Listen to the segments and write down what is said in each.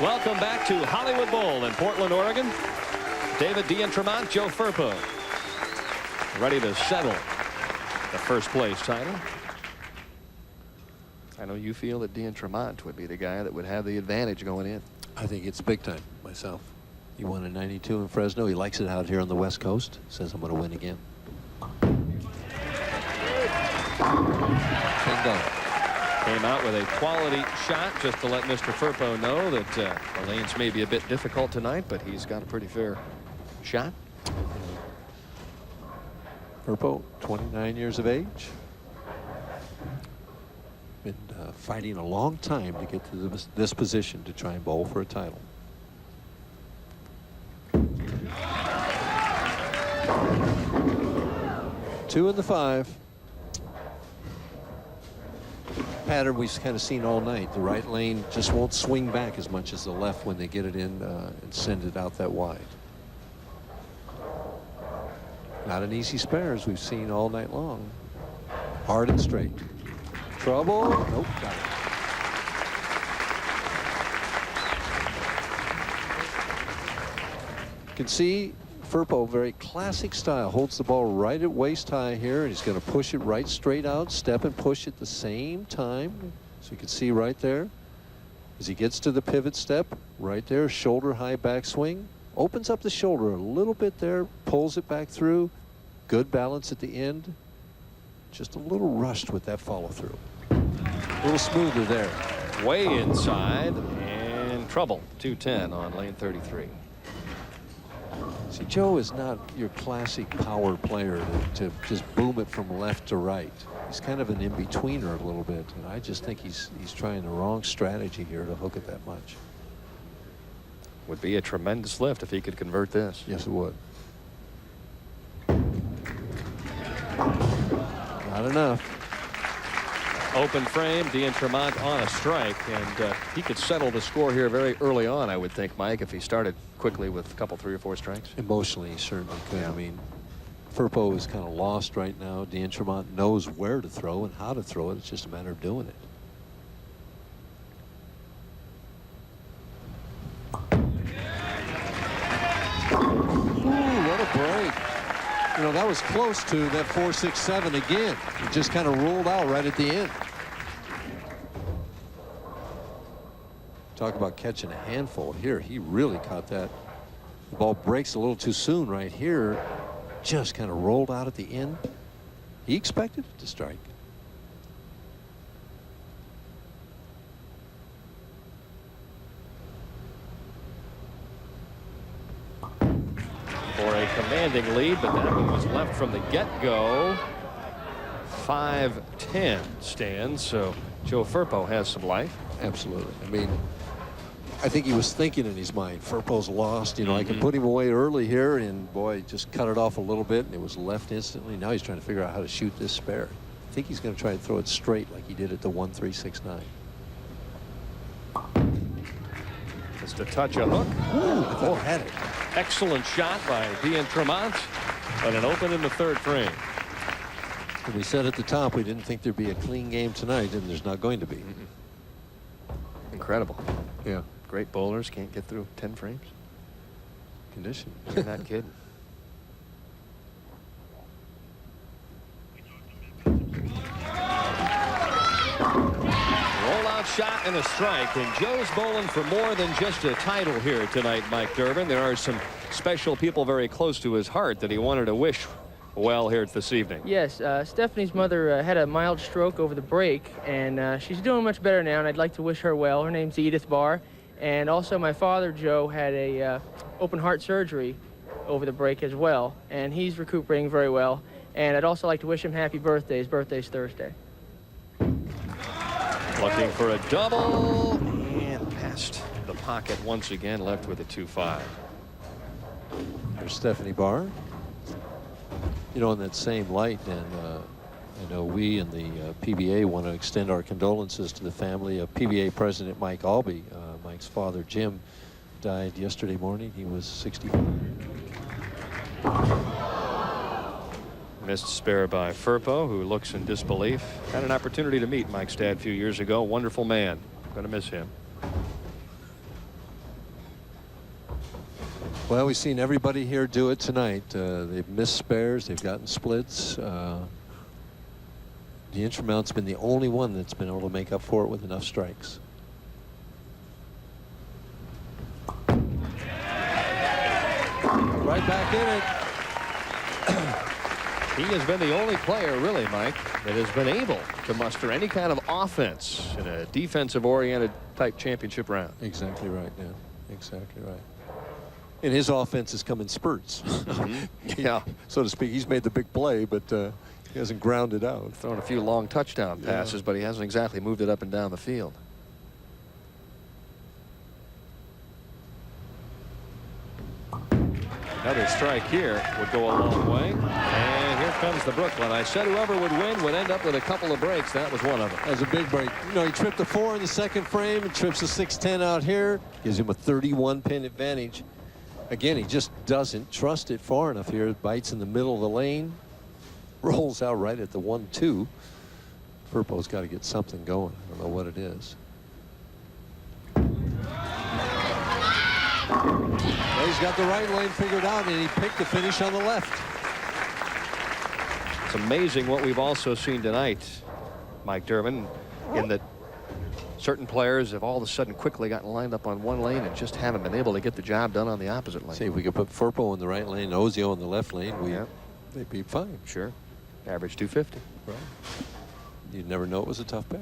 Welcome back to Hollywood Bowl in Portland, Oregon. David D. and Tremont, Joe Firpo, ready to settle the first place title. I know you feel that D. and Tremont would be the guy that would have the advantage going in. I think it's big time myself. He won in '92 in Fresno. He likes it out here on the West Coast. Says I'm going to win again. Came out with a quality shot just to let Mr. Firpo know that the lanes may be a bit difficult tonight, but he's got a pretty fair shot. Firpo, 29 years of age. Been fighting a long time to get to this position to try and bowl for a title. Two in the 5. Pattern we've kind of seen all night. The right lane just won't swing back as much as the left when they get it in and send it out that wide. Not an easy spare as we've seen all night long. Hard and straight. Trouble. Nope, got it. You can see Firpo, very classic style, holds the ball right at waist high here, and he's going to push it right straight out, step and push at the same time. So you can see right there, as he gets to the pivot step, right there, shoulder high backswing, opens up the shoulder a little bit there, pulls it back through, good balance at the end, just a little rushed with that follow through. A little smoother there. Way inside, and trouble. 210 on lane 33. See, Joe is not your classic power player to just boom it from left to right. He's kind of an in-betweener a little bit, and I just think he's trying the wrong strategy here to hook it that much. Would be a tremendous lift if he could convert this. Yes, it would. Not enough. Open frame, D. and Tremont on a strike, and he could settle the score here very early on, I would think, Mike, if he started quickly with a couple, 3 or 4 strikes. Emotionally, he certainly could. Yeah. I mean, Firpo is kind of lost right now. D. and Tremont knows where to throw and how to throw it. It's just a matter of doing it. Ooh, what a break. You know, that was close to that 4-6-7 again. It just kind of rolled out right at the end. Talk about catching a handful here. He really caught that. The ball breaks a little too soon right here. Just kind of rolled out at the end. He expected it to strike. For a commanding lead, but that one was left from the get-go. 5-10 stands, so Joe Firpo has some life. Absolutely. I mean, I think he was thinking in his mind, Firpo's lost. You know, I can put him away early here, and boy, just cut it off a little bit, and it was left instantly. Now he's trying to figure out how to shoot this spare. I think he's going to try to throw it straight like he did at the 1-3-6-9. Just a touch of hook. Ooh, I thought he had it. Excellent shot by D. and Tremont, but an open in the 3rd frame. And we said at the top we didn't think there'd be a clean game tonight, and there's not going to be. Incredible. Yeah. Great bowlers can't get through 10 frames. Condition. You're not kidding. Rollout shot and a strike, and Joe's bowling for more than just a title here tonight, Mike Durbin. There are some special people very close to his heart that he wanted to wish well here this evening. Yes, Stephanie's mother had a mild stroke over the break, and she's doing much better now, and I'd like to wish her well. Her name's Edith Barr, and also my father, Joe, had a open heart surgery over the break as well, and he's recuperating very well. And I'd also like to wish him happy birthday. His birthday's Thursday. Looking for a double, and past the pocket once again, left with a 2-5. There's Stephanie Barr. You know, in that same light, and I know we and the PBA want to extend our condolences to the family of PBA President Mike Albee. Mike's father, Jim, died yesterday morning. He was 65. Missed spare by Firpo, who looks in disbelief. Had an opportunity to meet Mike's dad a few years ago. Wonderful man. Going to miss him. Well, we've seen everybody here do it tonight. They've missed spares. They've gotten splits. The Tremount's been the only one that's been able to make up for it with enough strikes. Right back in it. He has been the only player, really, Mike, that has been able to muster any kind of offense in a defensive-oriented type championship round. Exactly right, Dan. Exactly right. And his offense has come in spurts. Yeah. So to speak, he's made the big play, but he hasn't grounded out. Thrown a few long touchdown passes, but he hasn't exactly moved it up and down the field. Another strike here would go a long way. And here comes the Brooklyn. I said whoever would win would end up with a couple of breaks. That was one of them. That was a big break. You know, he tripped the 4 in the second frame and trips the 6-10 out here. Gives him a 31-pin advantage. Again, he just doesn't trust it far enough here. Bites in the middle of the lane. Rolls out right at the 1-2. Firpo's got to get something going. I don't know what it is. Well, he's got the right lane figured out, and he picked the finish on the left. It's amazing what we've also seen tonight, Mike Durbin, in that certain players have all of a sudden quickly gotten lined up on one lane and just haven't been able to get the job done on the opposite lane. See, if we could put Firpo in the right lane, Ozio in the left lane, they'd be fine. Sure. Average 250. Right. You'd never know it was a tough pair.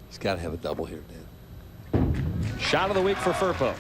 He's got to have a double here, Dan. Shot of the week for Firpo.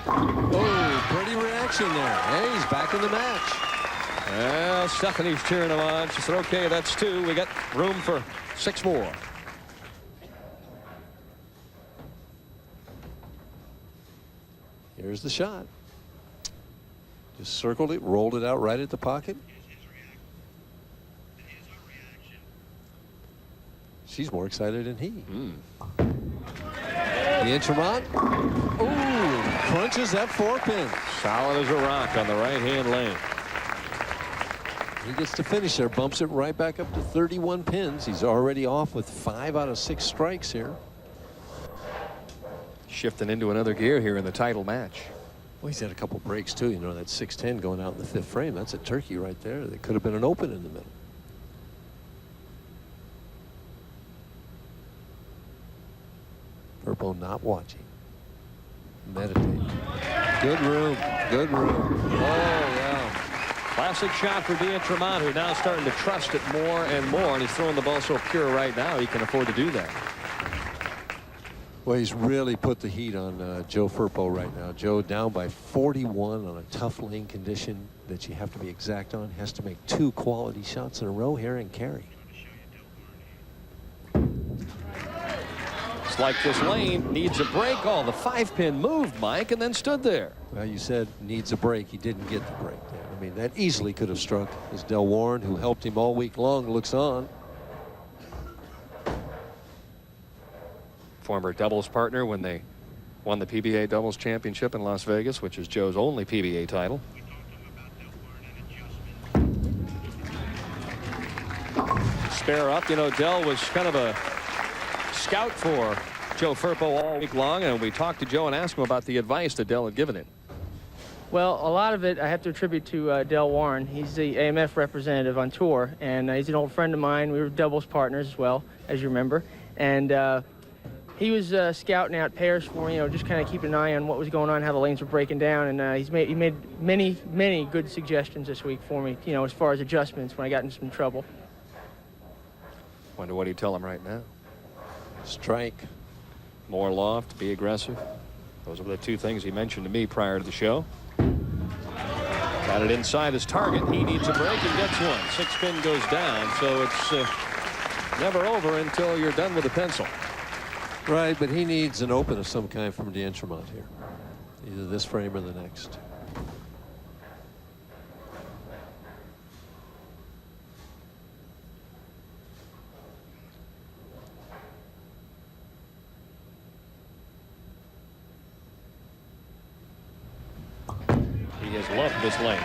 Oh, pretty reaction there. Hey, he's back in the match. Well, Stephanie's cheering him on. She said, okay, that's 2. We got room for 6 more. Here's the shot. Just circled it, rolled it out right at the pocket. She's more excited than he. The Tremont. Ooh, crunches that 4-pin. Solid as a rock on the right-hand lane. He gets to finish there, bumps it right back up to 31 pins. He's already off with 5 out of 6 strikes here. Shifting into another gear here in the title match. Well, he's had a couple breaks too. You know, that 6-10 going out in the 5th frame. That's a turkey right there. There could have been an open in the middle. Firpo not watching. Meditating. Good room. Good room. Oh, yeah. Classic shot for Tremont, who now starting to trust it more and more, and he's throwing the ball so pure right now he can afford to do that. Well, he's really put the heat on Joe Firpo right now. Joe down by 41 on a tough lane condition that you have to be exact on. Has to make 2 quality shots in a row here and carry. It's like this lane needs a break. Oh, the 5-pin moved, Mike, and then stood there. Well, you said needs a break. He didn't get the break there. I mean, that easily could have struck as Del Warren, who helped him all week long, looks on. Former doubles partner when they won the PBA doubles championship in Las Vegas, which is Joe's only PBA title. Spare up. You know, Del was kind of a scout for Joe Firpo all week long, and we talked to Joe and asked him about the advice that Del had given him. Well, a lot of it I have to attribute to Del Warren. He's the AMF representative on tour, and he's an old friend of mine. We were doubles partners as well, as you remember. And he was scouting out pairs for me, you know, just kind of keeping an eye on what was going on, how the lanes were breaking down. And he made many good suggestions this week for me, you know, as far as adjustments when I got in some trouble. Wonder what he'd tell him right now. Strike. More loft, be aggressive. Those were the 2 things he mentioned to me prior to the show. Got it inside his target. He needs a break and gets one. 6-pin goes down, so it's never over until you're done with the pencil. Right, but he needs an open of some kind from Tremont here. Either this frame or the next. He has loved this lane.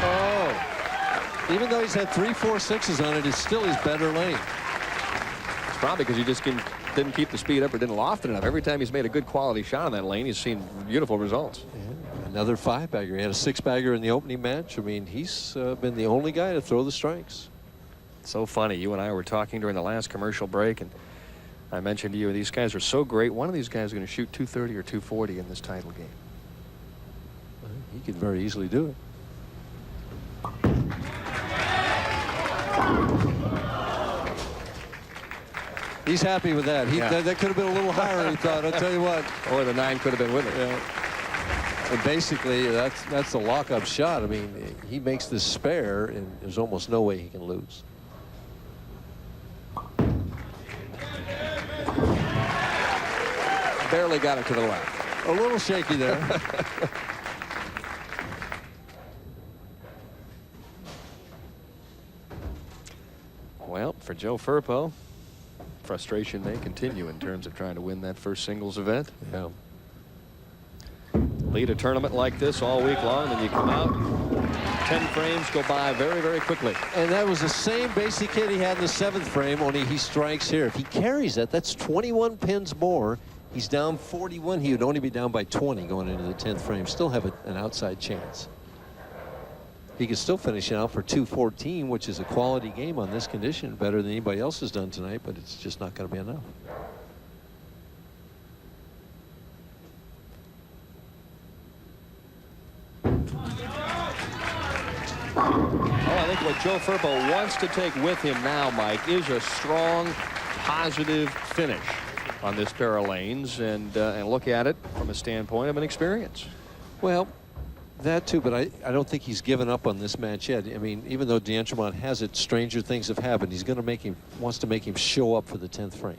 Oh, even though he's had 3, 4, 6s on it, it's still his better lane. It's probably because he just didn't keep the speed up or didn't loft it enough. Every time he's made a good quality shot on that lane, he's seen beautiful results. Yeah, another 5-bagger. He had a 6-bagger in the opening match. I mean, he's been the only guy to throw the strikes. So funny. You and I were talking during the last commercial break, and I mentioned to you these guys are so great. One of these guys is going to shoot 230 or 240 in this title game. He could very easily do it. He's happy with that. That could have been a little higher, he thought. I'll tell you what. Or the 9 could have been with it. Yeah. And basically, that's the lock-up shot. I mean, he makes this spare, and there's almost no way he can lose. Barely got it to the left. A little shaky there. Well, for Joe Firpo, frustration may continue in terms of trying to win that first singles event. Yeah. Lead a tournament like this all week long, and you come out, 10 frames go by very, very quickly. And that was the same basic hit he had in the 7th frame, only he strikes here. If he carries that, that's 21 pins more. He's down 41. He would only be down by 20 going into the 10th frame. Still have an outside chance. He could still finish it out for 214, which is a quality game on this condition, better than anybody else has done tonight, but it's just not going to be enough. Oh, I think what Joe Firpo wants to take with him now, Mike, is a strong, positive finish on this pair of lanes, and look at it from a standpoint of an experience. Well, that too, but I don't think he's given up on this match yet. I mean, even though Tremont has it, stranger things have happened. He's going to wants to make him show up for the 10th frame.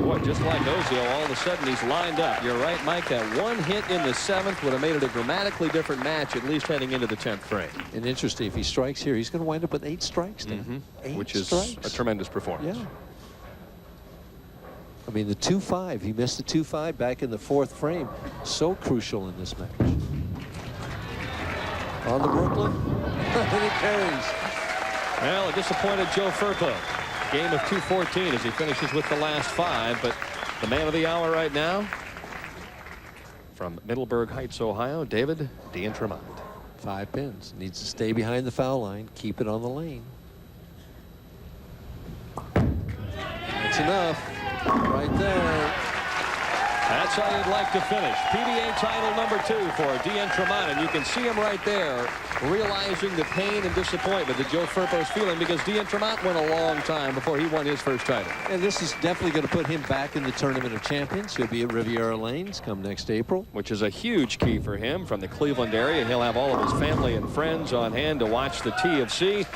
Boy, just like Ozio, all of a sudden he's lined up. You're right, Mike. That one hit in the 7th would have made it a dramatically different match, at least heading into the 10th frame. And interesting, if he strikes here, he's going to wind up with 8 strikes now. Which is a tremendous performance. Yeah. I mean, the 2-5, he missed the 2-5 back in the 4th frame. So crucial in this match. On the Brooklyn, and it carries. Well, a disappointed Joe Firpo. Game of 214 as he finishes with the last 5, but the man of the hour right now from Middleburg Heights, Ohio, David Tremont. 5 pins. Needs to stay behind the foul line, keep it on the lane. That's enough. Right there. That's how you'd like to finish. PBA title number 2 for Tremont, and you can see him right there realizing the pain and disappointment that Joe Firpo's feeling, because Tremont went a long time before he won his first title. And this is definitely going to put him back in the Tournament of Champions. He'll be at Riviera Lanes come next April. Which is a huge key for him from the Cleveland area. He'll have all of his family and friends on hand to watch the TFC.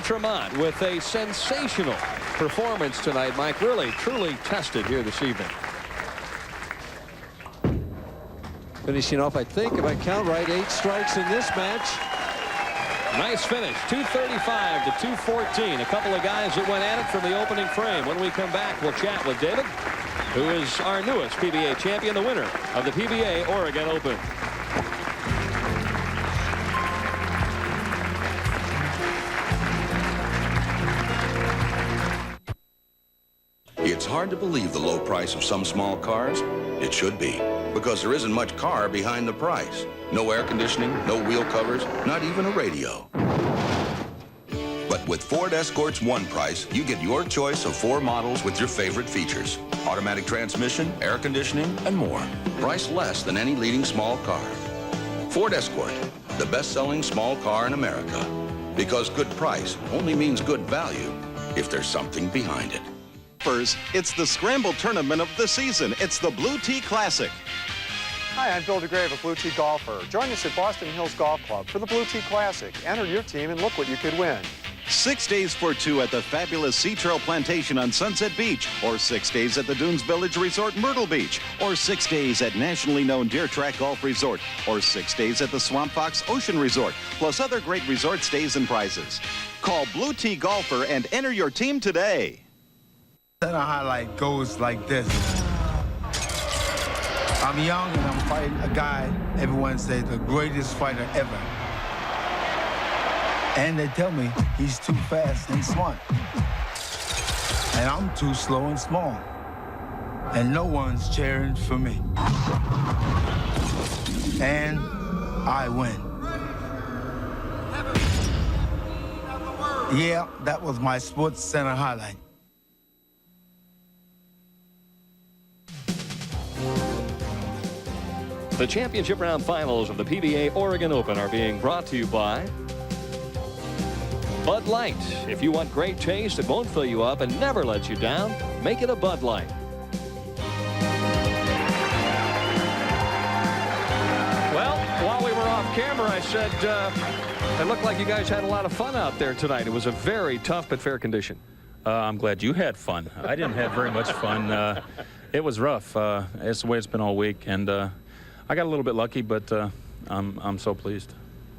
Tremont with a sensational performance tonight, Mike. Really, truly tested here this evening. Finishing off, I think, if I count right, 8 strikes in this match. Nice finish, 235 to 214. A couple of guys that went at it from the opening frame. When we come back, we'll chat with David, who is our newest PBA champion, the winner of the PBA Oregon Open. It's hard to believe the low price of some small cars. It should be, because there isn't much car behind the price. No air conditioning, no wheel covers, not even a radio. But with Ford Escort's one price, you get your choice of 4 models with your favorite features. Automatic transmission, air conditioning, and more. Priced less than any leading small car. Ford Escort, the best-selling small car in America. Because good price only means good value if there's something behind it. It's the Scramble Tournament of the season. It's the Blue Tee Classic. Hi, I'm Bill DeGrave of Blue Tee Golfer. Join us at Boston Hills Golf Club for the Blue Tee Classic. Enter your team and look what you could win. 6 days for 2 at the fabulous Sea Trail Plantation on Sunset Beach, or 6 days at the Dunes Village Resort Myrtle Beach, or 6 days at nationally known Deer Track Golf Resort, or 6 days at the Swamp Fox Ocean Resort, plus other great resort stays and prizes. Call Blue Tee Golfer and enter your team today. Center highlight goes like this. I'm young and I'm fighting a guy, everyone says, the greatest fighter ever. And they tell me he's too fast and smart. And I'm too slow and small. And no one's cheering for me. And I win. Yeah, that was my Sports Center highlight. The championship round finals of the PBA Oregon Open are being brought to you by Bud Light. If you want great taste that won't fill you up and never lets you down, make it a Bud Light. Well, while we were off camera, I said it looked like you guys had a lot of fun out there tonight. It was a very tough but fair condition. I'm glad you had fun. I didn't have very much fun. It was rough. It's the way it's been all week, and I got a little bit lucky, but I'm so pleased.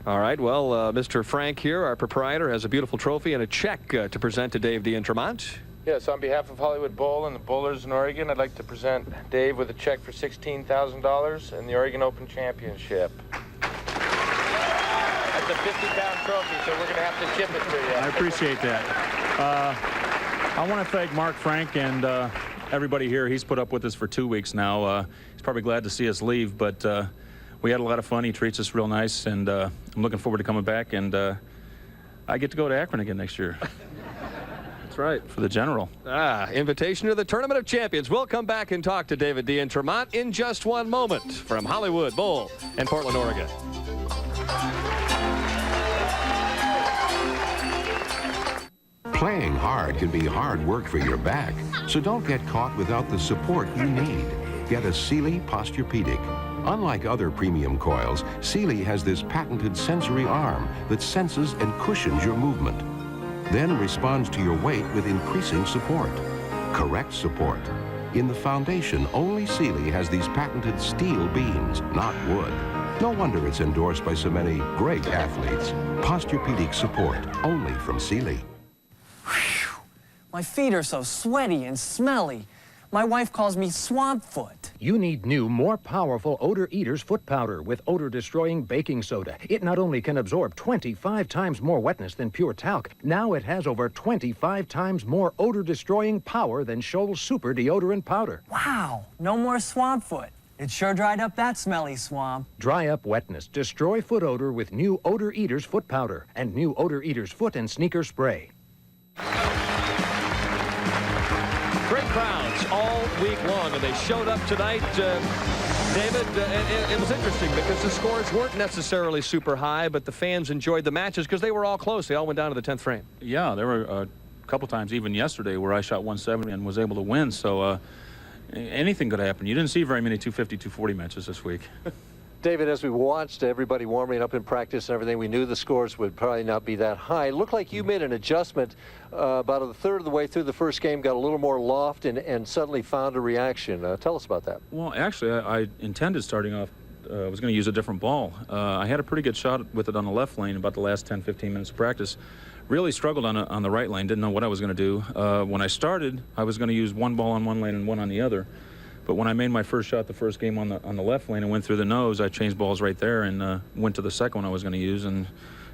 All right, well, Mr. Frank here, our proprietor, has a beautiful trophy and a check to present to Dave Tremont. Yes, on behalf of Hollywood Bowl and the Bowlers in Oregon, I'd like to present Dave with a check for $16,000 and the Oregon Open Championship. That's a 50-pound trophy, so we're going to have to ship it to you. I appreciate that. I want to thank Mark Frank and everybody here. He's put up with us for 2 weeks now. He's probably glad to see us leave, but we had a lot of fun. He treats us real nice, and I'm looking forward to coming back, and I get to go to Akron again next year. That's right. For the General. Invitation to the Tournament of Champions. We'll come back and talk to David Tremont in just one moment from Hollywood Bowl in Portland, Oregon. Playing hard can be hard work for your back, so don't get caught without the support you need. Get a Sealy Posturepedic. Unlike other premium coils, Sealy has this patented sensory arm that senses and cushions your movement, then responds to your weight with increasing support. Correct support. In the foundation, only Sealy has these patented steel beams, not wood. No wonder it's endorsed by so many great athletes. Posturepedic support, only from Sealy. My feet are so sweaty and smelly. My wife calls me swamp foot. You need new, more powerful Odor Eaters foot powder with odor-destroying baking soda. It not only can absorb 25 times more wetness than pure talc, now it has over 25 times more odor-destroying power than Scholl's Super Deodorant Powder. Wow, no more swamp foot. It sure dried up that smelly swamp. Dry up wetness, destroy foot odor with new Odor Eaters foot powder and new Odor Eaters foot and sneaker spray. Great crowds all week long, and they showed up tonight. David, it was interesting because the scores weren't necessarily super high, but the fans enjoyed the matches because they were all close. They all went down to the 10th frame. Yeah, there were a couple times, even yesterday, where I shot 170 and was able to win, so anything could happen. You didn't see very many 250, 240 matches this week. David, as we watched everybody warming up in practice and everything, we knew the scores would probably not be that high. It looked like you made an adjustment about a third of the way through the first game, got a little more loft, and suddenly found a reaction. Tell us about that. Well, actually, I intended starting off, I was going to use a different ball. I had a pretty good shot with it on the left lane about the last 10, 15 minutes of practice. Really struggled on the right lane, didn't know what I was going to do. When I started, I was going to use one ball on one lane and one on the other. But when I made my first shot the first game on the left lane and went through the nose, I changed balls right there and went to the second one I was going to use, and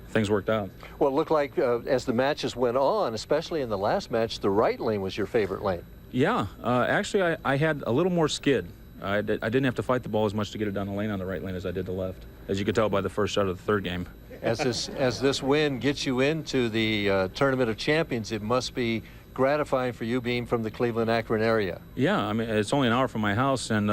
things worked out. Well, it looked like as the matches went on, especially in the last match, the right lane was your favorite lane. Yeah, actually I had a little more skid. I didn't have to fight the ball as much to get it down the lane on the right lane as I did the left, as you could tell by the first shot of the third game. As this win gets you into the Tournament of Champions, it must be gratifying for you being from the Cleveland-Akron area. Yeah, I mean, it's only an hour from my house, and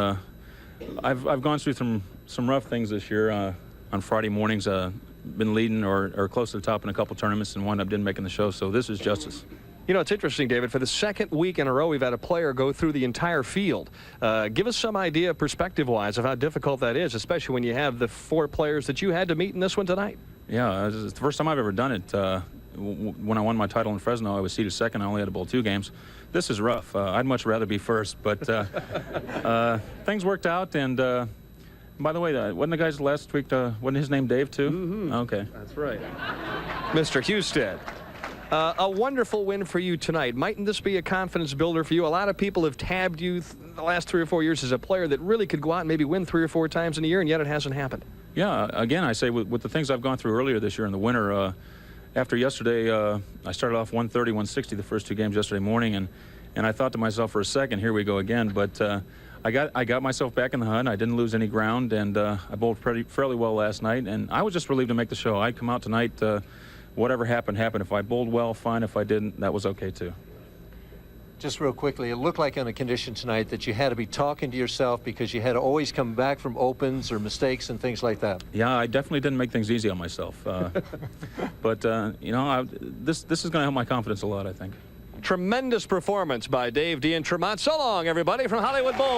I've gone through some rough things this year. On Friday mornings, been leading or close to the top in a couple tournaments and wound up didn't making the show, so this is justice. You know, it's interesting, David. For the second week in a row, we've had a player go through the entire field. Give us some idea, perspective-wise, of how difficult that is, especially when you have the 4 players that you had to meet in this one tonight. Yeah, it's the first time I've ever done it. When I won my title in Fresno, I was seeded second. I only had to bowl 2 games. This is rough. I'd much rather be first, but things worked out. And by the way, wasn't the guys last week, wasn't his name Dave, too? Mm-hmm. Okay. That's right. Mr. Husted. A wonderful win for you tonight. Mightn't this be a confidence builder for you? A lot of people have tabbed you the last 3 or 4 years as a player that really could go out and maybe win 3 or 4 times in a year, and yet it hasn't happened. Yeah, again, I say with the things I've gone through earlier this year in the winter, after yesterday, I started off 130, 160 the first 2 games yesterday morning, and I thought to myself for a second, here we go again. But I got myself back in the hunt. I didn't lose any ground, and I bowled fairly well last night, and I was just relieved to make the show. I'd come out tonight, whatever happened, happened. If I bowled well, fine. If I didn't, that was okay too. Just real quickly, it looked like on a condition tonight that you had to be talking to yourself because you had to always come back from opens or mistakes and things like that. Yeah, I definitely didn't make things easy on myself. But, you know, this is going to help my confidence a lot, I think. Tremendous performance by Dave D. and Tremont. So long, everybody, from Hollywood Bowl.